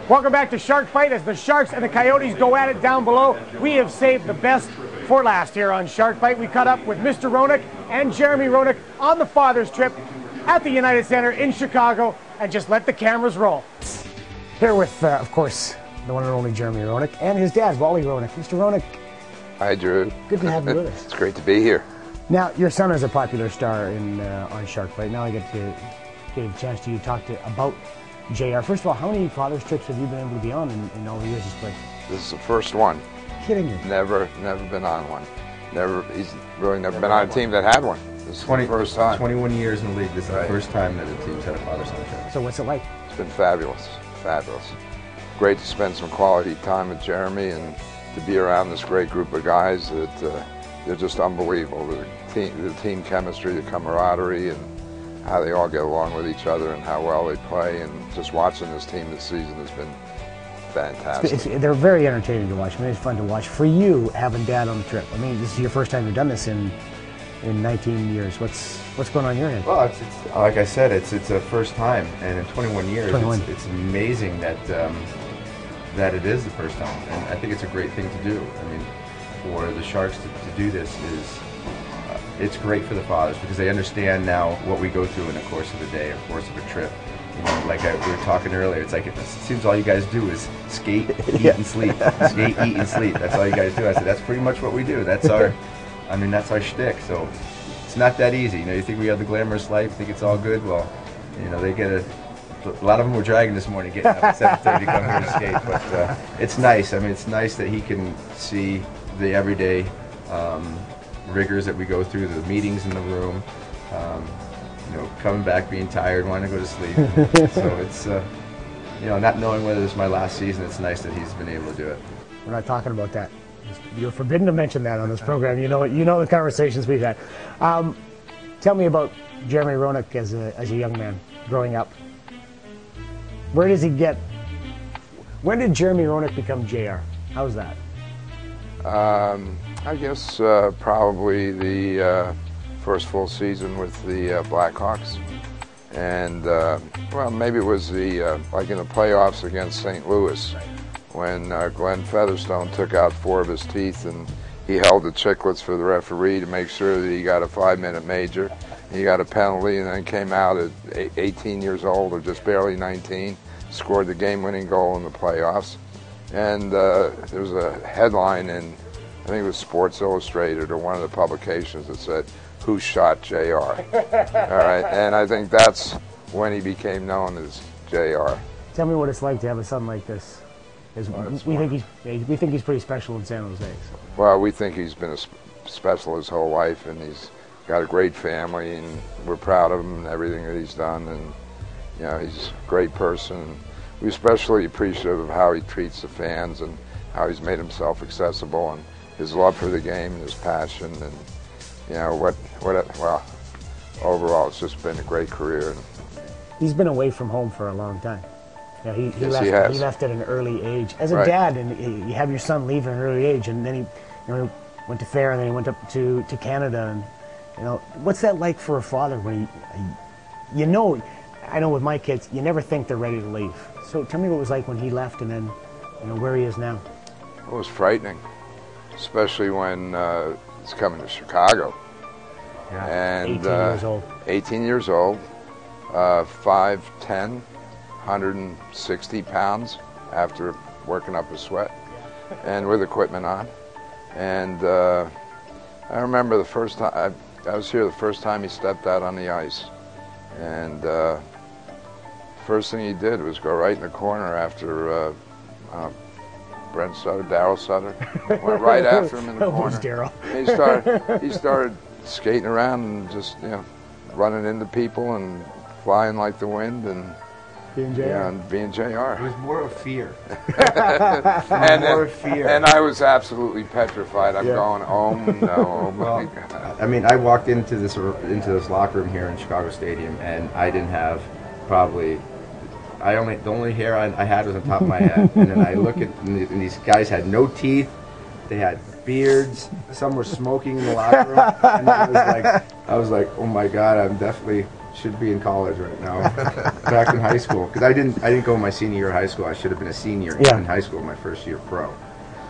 Welcome back to Shark Fight as the Sharks and the Coyotes go at it down below. We have saved the best for last here on Shark Fight. We caught up with Mr. Roenick and Jeremy Roenick on the father's trip at the United Center in Chicago, and just let the cameras roll. Here with, of course, the one and only Jeremy Roenick and his dad, Wally Roenick. Mr. Roenick. Hi, Drew. Good to have you with us. It's great to be here. Now, your son is a popular star on Shark Fight. Now I get a chance to talk about JR. First of all, how many father's trips have you been able to be on in all the years he's played? This is the first one. Kidding you? Never been on one. He's really never been on a team that had one. This is the first time. 21 years in the league. This is the first time that a team's had a father-son trip. So what's it like? It's been fabulous. Fabulous. Great to spend some quality time with Jeremy and to be around this great group of guys that they're just unbelievable. The team chemistry, the camaraderie, and how they all get along with each other and how well they play, and just watching this team this season has been fantastic. They're very entertaining to watch. I mean, it's fun to watch. For you, having Dad on the trip, I mean, this is your first time you've done this in 19 years. What's going on in your head? Well, it's like I said, it's a first time, and in 21 years, it's amazing that that it is the first time, and I think it's a great thing to do. I mean, for the Sharks to do this is. It's great for the fathers because they understand now what we go through in the course of a day, of course of a trip. You know, like we were talking earlier, it's like it seems all you guys do is skate, eat, and sleep. Skate, eat, and sleep. That's all you guys do. I said that's pretty much what we do. That's our, I mean, that's our shtick. So it's not that easy. You know, you think we have the glamorous life, think it's all good. Well, you know, they get a lot of them were dragging this morning, getting up at 7:30 to come here to skate. But it's nice. I mean, it's nice that he can see the everyday. Rigors that we go through, the meetings in the room, you know, coming back, being tired, wanting to go to sleep. So it's, you know, not knowing whether this is my last season, it's nice that he's been able to do it. We're not talking about that. You're forbidden to mention that on this program. You know the conversations we've had. Tell me about Jeremy Roenick as a young man growing up. Where does he get? When did Jeremy Roenick become JR? How's that? I guess probably the first full season with the Blackhawks, and well, maybe it was the like in the playoffs against St. Louis when Glenn Featherstone took out 4 of his teeth and he held the chiclets for the referee to make sure that he got a 5-minute major. He got a penalty and then came out at 18 years old or just barely 19, scored the game-winning goal in the playoffs, and there was a headline in. I think it was Sports Illustrated or one of the publications that said, "Who shot JR?" All right, and I think that's when he became known as JR. Tell me what it's like to have a son like this. We think he's pretty special in San Jose. So. Well, we think he's been special his whole life, and he's got a great family, and we're proud of him and everything that he's done. And you know, he's a great person. We're especially appreciative of how he treats the fans and how he's made himself accessible and his love for the game and his passion, and you know well, overall it's just been a great career. He's been away from home for a long time. Yeah, he left at an early age. As a dad, and you have your son leave at an early age, and then he went to Fair, and then he went up to Canada, and you know, what's that like for a father when I know with my kids, you never think they're ready to leave. So tell me what it was like when he left, and then where he is now. It was frightening. Especially when it's coming to Chicago. Yeah. And 18 years old. 18 years old, 5'10", 160 pounds after working up a sweat, and with equipment on. And I remember the first time I was here, the first time he stepped out on the ice, and first thing he did was go right in the corner after. Brent Sutter, Darryl Sutter, went right after him in the corner. He started skating around and just running into people and flying like the wind and being JR. Yeah, and being JR. It was more of fear. And I was absolutely petrified. I'm going, oh no, oh my God. I mean, I walked into this locker room here in Chicago Stadium, and I didn't have probably. The only hair I had was on top of my head, and then I look at and these guys had no teeth, they had beards, some were smoking in the locker room, and I was like, oh my God, I'm definitely should be in college right now. back in high school, because I didn't go my senior year of high school. I should have been a senior in high school, my first year pro.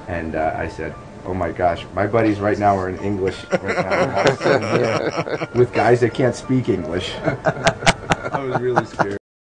And I said, oh my gosh, my buddies right now are in English right now, with guys that can't speak English. I was really scared.